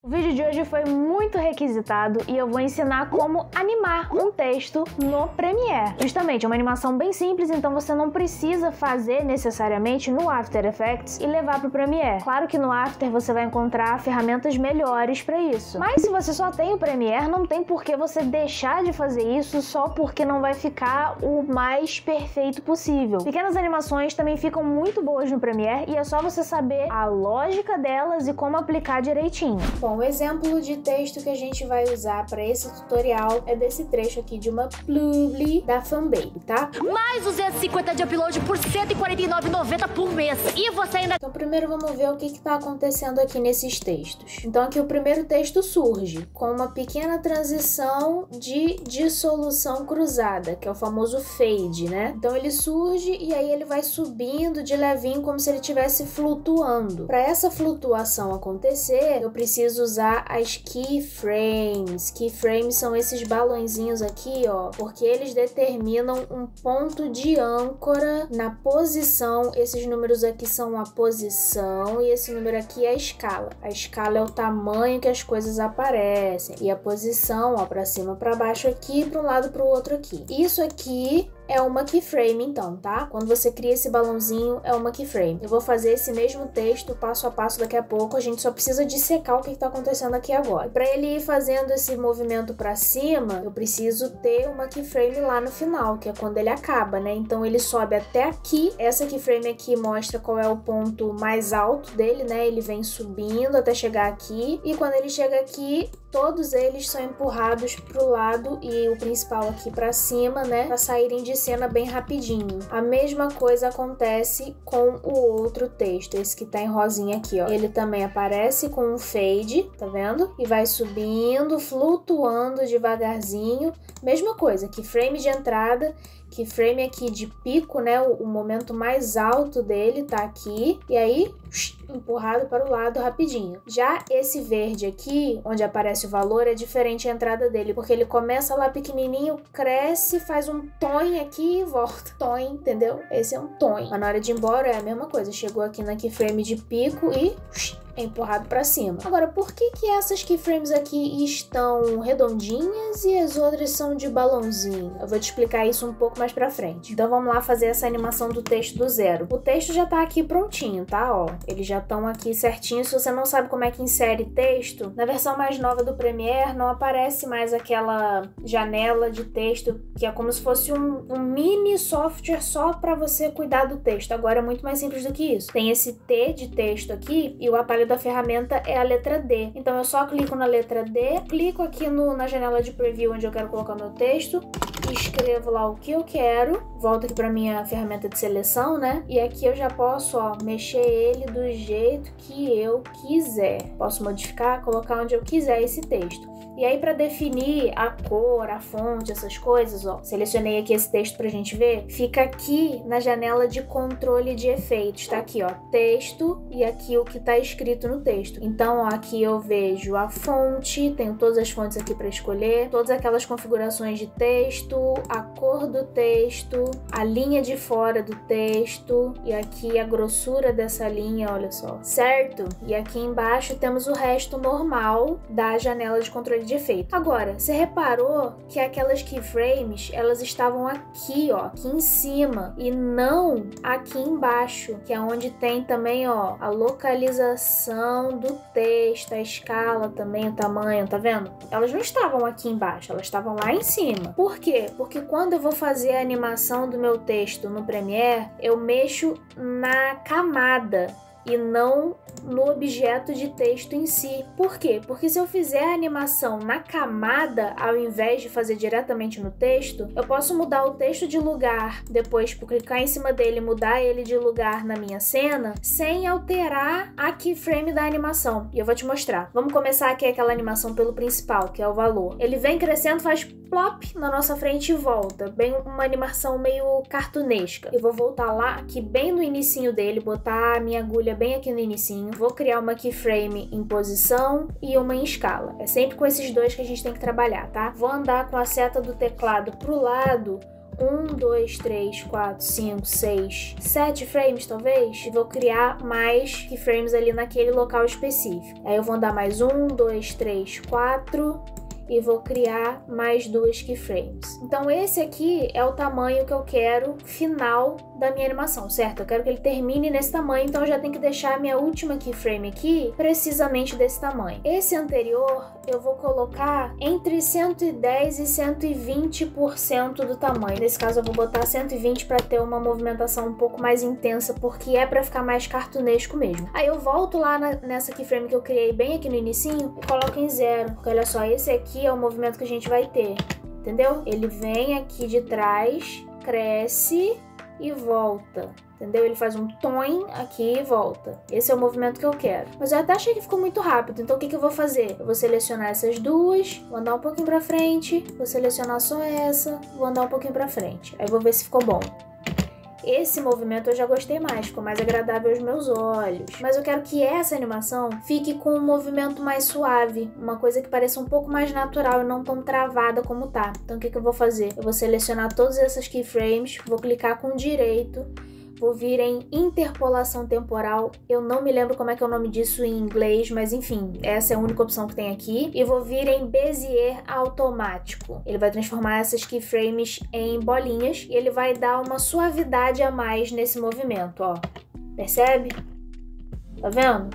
O vídeo de hoje foi muito requisitado e eu vou ensinar como animar um texto no Premiere. Justamente, é uma animação bem simples, então você não precisa fazer necessariamente no After Effects e levar para o Premiere. Claro que no After você vai encontrar ferramentas melhores para isso. Mas se você só tem o Premiere, não tem por que você deixar de fazer isso só porque não vai ficar o mais perfeito possível. Pequenas animações também ficam muito boas no Premiere e é só você saber a lógica delas e como aplicar direitinho. Bom, o exemplo de texto que a gente vai usar para esse tutorial é desse trecho aqui de uma publi da Fanbaby, tá? Mais 250 de upload por R$ 149,90 por mês. E você ainda... Então primeiro vamos ver o que tá acontecendo aqui nesses textos. Então aqui o primeiro texto surge com uma pequena transição de dissolução cruzada, que é o famoso fade, né? Então ele surge e aí ele vai subindo de levinho como se ele estivesse flutuando. Para essa flutuação acontecer, eu preciso usar as keyframes. Keyframes são esses balõezinhos aqui, ó, porque eles determinam um ponto de âncora na posição. Esses números aqui são a posição e esse número aqui é a escala. A escala é o tamanho que as coisas aparecem e a posição, ó, para cima, para baixo aqui, para um lado, para o outro aqui. Isso aqui é uma keyframe, então, tá? Quando você cria esse balãozinho, é uma keyframe. Eu vou fazer esse mesmo texto passo a passo daqui a pouco. A gente só precisa dissecar o que tá acontecendo aqui agora. Para ele ir fazendo esse movimento para cima, eu preciso ter uma keyframe lá no final, que é quando ele acaba, né? Então ele sobe até aqui. Essa keyframe aqui mostra qual é o ponto mais alto dele, né? Ele vem subindo até chegar aqui. E quando ele chega aqui, todos eles são empurrados pro lado e o principal aqui para cima, né? Para saírem de cena bem rapidinho. A mesma coisa acontece com o outro texto, esse que tá em rosinha aqui, ó. Ele também aparece com um fade, tá vendo? E vai subindo, flutuando devagarzinho. Mesma coisa, keyframe de entrada, keyframe aqui de pico, né? O momento mais alto dele tá aqui. E aí, empurrado para o lado rapidinho. Já esse verde aqui, onde aparece o valor, é diferente a entrada dele, porque ele começa lá pequenininho, cresce, faz um toin aqui e volta. Toin, entendeu? Esse é um toin. Mas na hora de ir embora é a mesma coisa. Chegou aqui na keyframe de pico e é empurrado para cima. Agora, por que essas keyframes aqui estão redondinhas e as outras são de balãozinho? Eu vou te explicar isso um pouco mais pra frente. Então vamos lá fazer essa animação do texto do zero. O texto já tá aqui prontinho, tá? Ó, eles já estão aqui certinhos. Se você não sabe como é que insere texto, na versão mais nova do Premiere não aparece mais aquela janela de texto que é como se fosse um mini software só para você cuidar do texto. Agora é muito mais simples do que isso. Tem esse T de texto aqui e o atalho da ferramenta é a letra D. Então eu só clico na letra D, clico aqui na janela de preview onde eu quero colocar meu texto, escrevo lá o que eu quero, volto aqui para minha ferramenta de seleção, né? E aqui eu já posso, ó, mexer ele do jeito que eu quiser. Posso modificar, colocar onde eu quiser esse texto. E aí, para definir a cor, a fonte, essas coisas, ó, selecionei aqui esse texto pra gente ver, fica aqui na janela de controle de efeitos, tá aqui, ó, texto e aqui o que tá escrito no texto. Então, ó, aqui eu vejo a fonte, tenho todas as fontes aqui para escolher, todas aquelas configurações de texto, a cor do texto, a linha de fora do texto e aqui a grossura dessa linha, olha só, certo? E aqui embaixo temos o resto normal da janela de controle de efeito. Agora, você reparou que aquelas keyframes, elas estavam aqui, ó, aqui em cima e não aqui embaixo, que é onde tem também, ó, a localização do texto, a escala também, o tamanho, tá vendo? Elas não estavam aqui embaixo, elas estavam lá em cima. Por quê? Porque quando eu vou fazer a animação do meu texto no Premiere, eu mexo na camada e não no objeto de texto em si. Por quê? Porque se eu fizer a animação na camada, ao invés de fazer diretamente no texto, eu posso mudar o texto de lugar, depois por clicar em cima dele, mudar ele de lugar na minha cena, sem alterar a keyframe da animação. E eu vou te mostrar. Vamos começar aqui aquela animação pelo principal, que é o valor. Ele vem crescendo, faz plop na nossa frente e volta. Bem uma animação meio cartunesca. Eu vou voltar lá, aqui bem no inicinho dele, botar a minha agulha bem aqui no inicinho. Vou criar uma keyframe em posição e uma em escala. É sempre com esses dois que a gente tem que trabalhar, tá? Vou andar com a seta do teclado pro lado 1, 2, 3, 4, 5, 6, 7 frames talvez, e vou criar mais keyframes ali naquele local específico. Aí eu vou andar mais 1, 2, 3, 4 e vou criar mais 2 keyframes. Então esse aqui é o tamanho que eu quero final da minha animação, certo? Eu quero que ele termine nesse tamanho, então eu já tenho que deixar a minha última keyframe aqui precisamente desse tamanho. Esse anterior eu vou colocar entre 110 e 120% do tamanho. Nesse caso eu vou botar 120 para ter uma movimentação um pouco mais intensa, porque é para ficar mais cartunesco mesmo. Aí eu volto lá nessa keyframe que eu criei bem aqui no inicinho e coloco em 0, porque olha só, esse aqui é o movimento que a gente vai ter, entendeu? Ele vem aqui de trás, cresce e volta, entendeu? Ele faz um toin aqui e volta. Esse é o movimento que eu quero. Mas eu até achei que ficou muito rápido, então o que eu vou fazer? Eu vou selecionar essas duas, vou andar um pouquinho pra frente, vou selecionar só essa, vou andar um pouquinho pra frente. Aí vou ver se ficou bom. Esse movimento eu já gostei mais, ficou mais agradável aos meus olhos. Mas eu quero que essa animação fique com um movimento mais suave, uma coisa que pareça um pouco mais natural e não tão travada como tá. Então o que eu vou fazer? Eu vou selecionar todas essas keyframes, vou clicar com direito, vou vir em interpolação temporal. Eu não me lembro como é que é o nome disso em inglês, mas enfim, essa é a única opção que tem aqui. E vou vir em Bezier automático. Ele vai transformar essas keyframes em bolinhas e ele vai dar uma suavidade a mais nesse movimento, ó. Percebe? Tá vendo?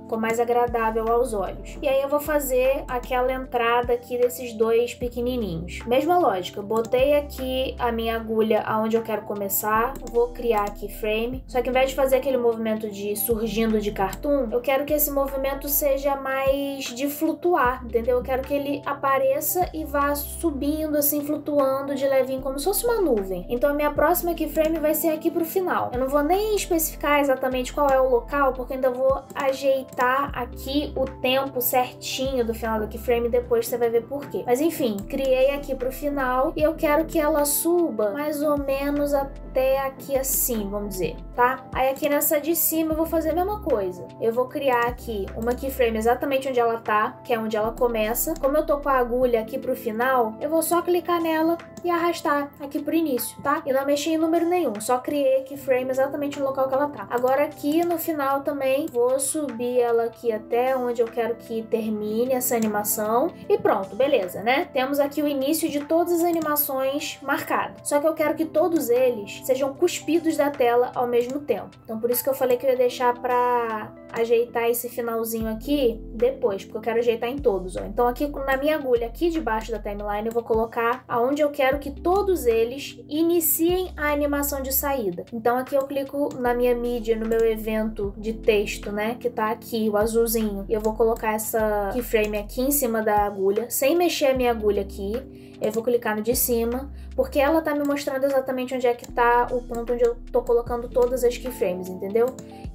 Ficou mais agradável aos olhos. E aí eu vou fazer aquela entrada aqui desses dois pequenininhos. Mesma lógica, botei aqui a minha agulha aonde eu quero começar, vou criar keyframe, só que ao invés de fazer aquele movimento de surgindo de cartoon, eu quero que esse movimento seja mais de flutuar, entendeu? Eu quero que ele apareça e vá subindo assim, flutuando de levinho, como se fosse uma nuvem. Então a minha próxima keyframe vai ser aqui pro final. Eu não vou nem especificar exatamente qual é o local, porque ainda vou ajeitar aqui o tempo certinho do final do keyframe, depois você vai ver por quê. Mas enfim, criei aqui pro final e eu quero que ela suba mais ou menos até aqui assim, vamos dizer, tá? Aí aqui nessa de cima eu vou fazer a mesma coisa. Eu vou criar aqui uma keyframe exatamente onde ela tá, que é onde ela começa. Como eu tô com a agulha aqui pro final, eu vou só clicar nela e arrastar aqui pro início, tá? E não mexi em número nenhum, só criei keyframe exatamente no local que ela tá. Agora aqui no final também vou subir ela aqui até onde eu quero que termine essa animação e pronto, beleza, né? Temos aqui o início de todas as animações marcadas. Só que eu quero que todos eles sejam cuspidos da tela ao mesmo tempo. Então por isso que eu falei que eu ia deixar pra ajeitar esse finalzinho aqui depois, porque eu quero ajeitar em todos, ó. Então aqui na minha agulha, aqui debaixo da timeline, eu vou colocar aonde eu quero que todos eles iniciem a animação de saída. Então aqui eu clico na minha mídia, no meu evento de texto, né, que tá aqui, o azulzinho, e eu vou colocar essa keyframe aqui em cima da agulha, sem mexer a minha agulha aqui. Eu vou clicar no de cima, porque ela tá me mostrando exatamente onde é que tá o ponto onde eu tô colocando todas as keyframes, entendeu?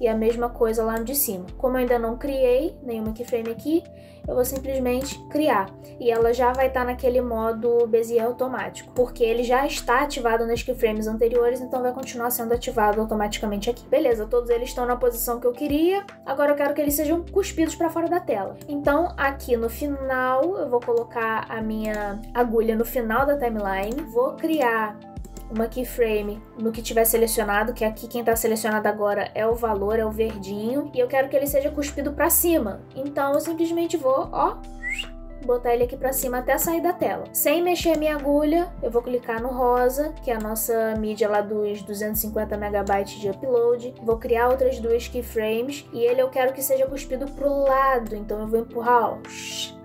E a mesma coisa lá no de cima. Como eu ainda não criei nenhuma keyframe aqui, eu vou simplesmente criar. E ela já vai estar naquele modo Bezier automático, porque ele já está ativado nas keyframes anteriores, então vai continuar sendo ativado automaticamente aqui. Beleza, todos eles estão na posição que eu queria, agora eu quero que eles sejam cuspidos para fora da tela. Então aqui no final eu vou colocar a minha agulha no final da timeline, vou criar uma keyframe no que tiver selecionado, que aqui quem tá selecionado agora é o valor, é o verdinho, e eu quero que ele seja cuspido pra cima. Então eu simplesmente vou, ó, botar ele aqui pra cima até sair da tela. Sem mexer a minha agulha, eu vou clicar no rosa, que é a nossa mídia lá dos 250 MB de upload. Vou criar outras duas keyframes e ele eu quero que seja cuspido pro lado, então eu vou empurrar, ó,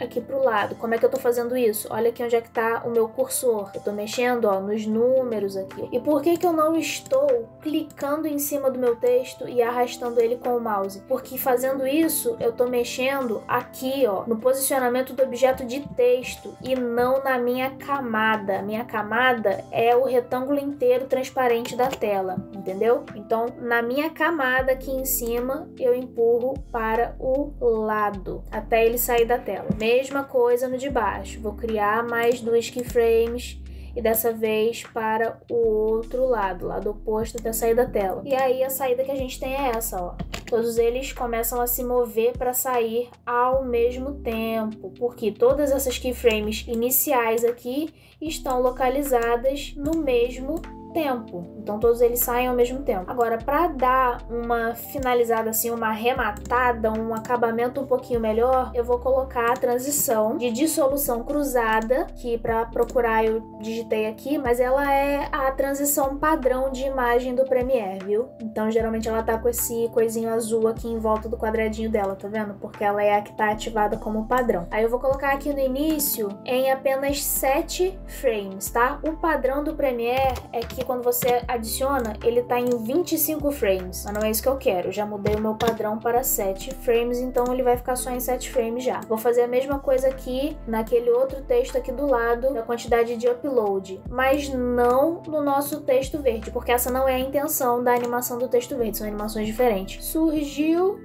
aqui pro lado. Como é que eu tô fazendo isso? Olha aqui onde é que tá o meu cursor. Eu tô mexendo, ó, nos números aqui. E por que que eu não estou clicando em cima do meu texto e arrastando ele com o mouse? Porque fazendo isso, eu tô mexendo aqui, ó, no posicionamento do objeto de texto e não na minha camada. A minha camada é o retângulo inteiro transparente da tela, entendeu? Então, na minha camada aqui em cima, eu empurro para o lado, até ele sair da tela. Mesma coisa no de baixo. Vou criar mais duas keyframes e dessa vez para o outro lado oposto até sair da tela. E aí a saída que a gente tem é essa, ó. todos eles começam a se mover para sair ao mesmo tempo, porque todas essas keyframes iniciais aqui estão localizadas no mesmo tempo. Então todos eles saem ao mesmo tempo. Agora, para dar uma finalizada assim, uma arrematada, um acabamento um pouquinho melhor, eu vou colocar a transição de dissolução cruzada, que para procurar eu digitei aqui, mas ela é a transição padrão de imagem do Premiere, viu? Então geralmente ela tá com esse coisinho azul aqui em volta do quadradinho dela, tá vendo? Porque ela é a que tá ativada como padrão. Aí eu vou colocar aqui no início em apenas 7 frames, tá? O padrão do Premiere é que quando você adiciona, ele tá em 25 frames, mas não é isso que eu quero. Eu já mudei o meu padrão para 7 frames, então ele vai ficar só em 7 frames já. Vou fazer a mesma coisa aqui naquele outro texto aqui do lado da quantidade de upload, mas não no nosso texto verde, porque essa não é a intenção da animação do texto verde, são animações diferentes. Surgiu,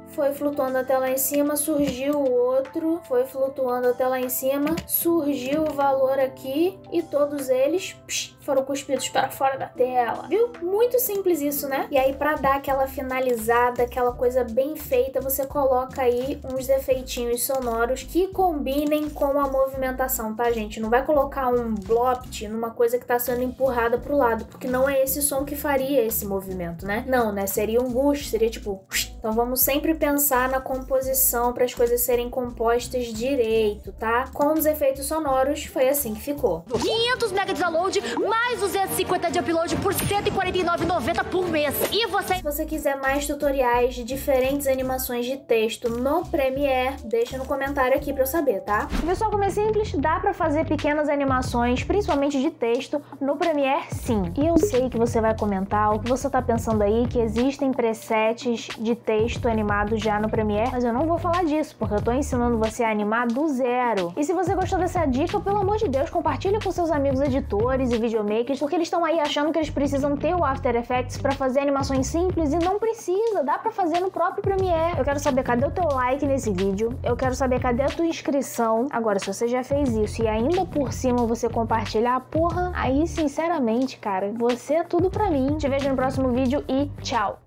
foi flutuando até lá em cima, surgiu o outro, foi flutuando até lá em cima, surgiu o valor aqui e todos eles foram cuspidos para fora da tela. Viu? Muito simples isso, né? E aí, para dar aquela finalizada, aquela coisa bem feita, você coloca aí uns efeitinhos sonoros que combinem com a movimentação, tá, gente? Não vai colocar um blopt numa coisa que tá sendo empurrada pro lado, porque não é esse som que faria esse movimento, né? Não, né? Seria um gusto, seria tipo... Então vamos sempre pensar na composição para as coisas serem compostas direito, tá? Com os efeitos sonoros, foi assim que ficou. 500 MB de download, mais 250 de upload por R$ 149,90 por mês. E você... Se você quiser mais tutoriais de diferentes animações de texto no Premiere, deixa no comentário aqui pra eu saber, tá? Viu só como é simples? Dá pra fazer pequenas animações, principalmente de texto, no Premiere, sim. E eu sei que você vai comentar o que você tá pensando aí, que existem presets de texto animado já no Premiere, mas eu não vou falar disso, porque eu tô ensinando você a animar do zero. E se você gostou dessa dica, pelo amor de Deus, compartilha com seus amigos editores e videomakers, porque eles estão aí achando que eles precisam ter o After Effects pra fazer animações simples e não precisa, dá pra fazer no próprio Premiere. Eu quero saber cadê o teu like nesse vídeo, eu quero saber cadê a tua inscrição. Agora, se você já fez isso e ainda por cima você compartilhar, porra, aí sinceramente, cara, você é tudo pra mim. Te vejo no próximo vídeo e tchau!